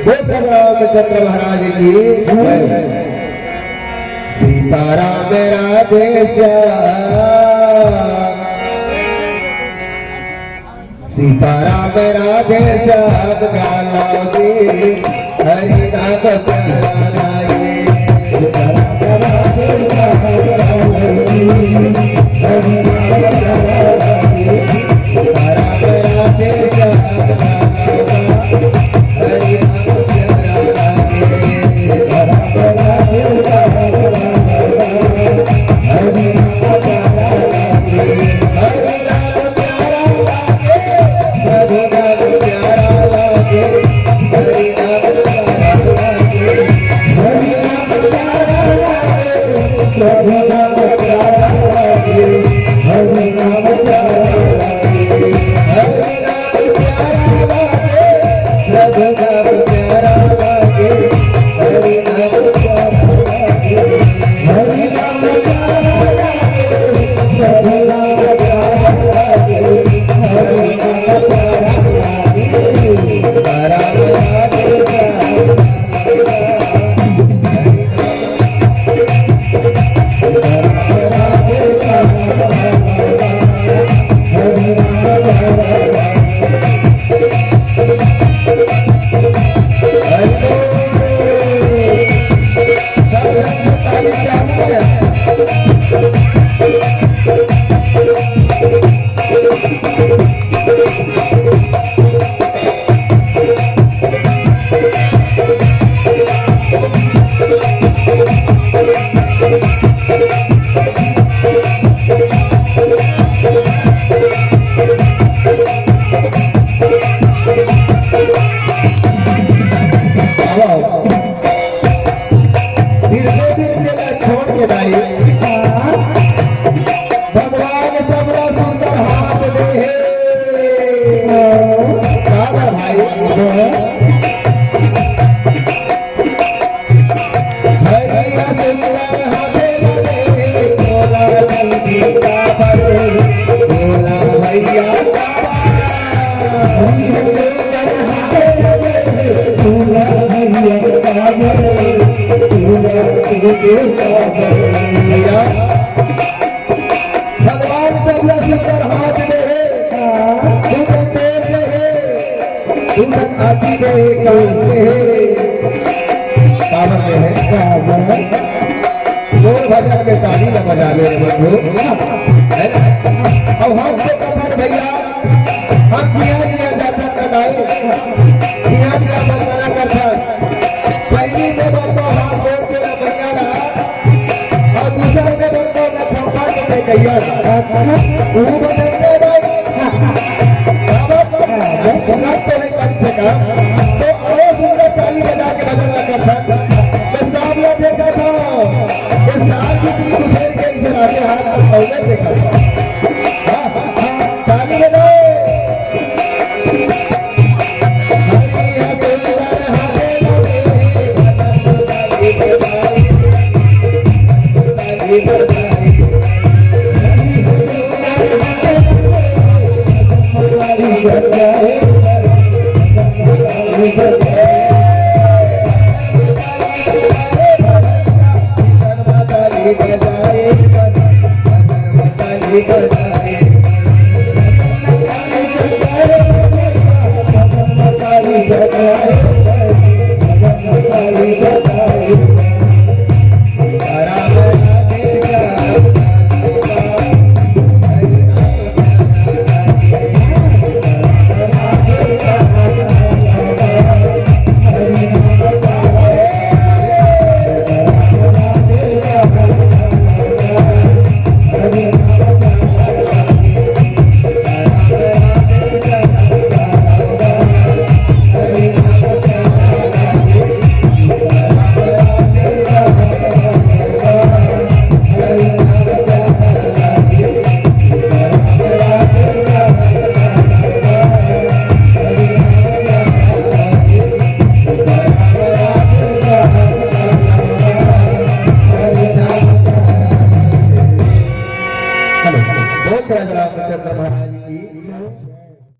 रामचंद्र महाराज की सीताराम राधे श्याम सीताराम राधे श्याम गाला हरि नाम प्यारा लागे सीताराम राधे श्याम हरि नाम प्यारा लागे सीताराम राधे श्याम हरि नाम प्यारा लागे सीताराम राधे श्याम हरि नाम प्यारा लागे हरि नाम प्यारा लागे प्रभु नाम प्यारा लागे हरि नाम प्यारा लागे हरि नाम प्यारा लागे प्रभु नाम प्यारा लागे हरि नाम प्यारा लागे हरि नाम प्यारा लागे प्रभु नाम प्यारा लागे हरि नाम प्यारा लागे हरि नाम प्यारा लागे प्रभु नाम प्यारा लागे हरि नाम प्यारा लागे सीताराम राधे भगवान सबला सुंदर हाथ दे भाई हरिया सुंदर हाथे लगे बोला जल्दी का बोला भैया भगवान सबला सुंदर हाथ दे आती दे जोर भजन में ताली न बजावे अब हमसे कथन भैया हम जिया जिया जाता कदाई जिया जिया बंदना करता पहली में बंदो हाथ जोड़ के न भैया और दूसरे में बंदो न थप्पा के कैया वो बताइए सुना तो है कम से कम तो और सुंदर ताली बजा के बदलना करता मैं सामने देखा था ये साल की शेर के इसे राजे हाथ पहले देखा था ताली बजाओ हरिया सुंदर हाथे लगे ताली बजाई ताली बजाई रामचंद्र महाराज की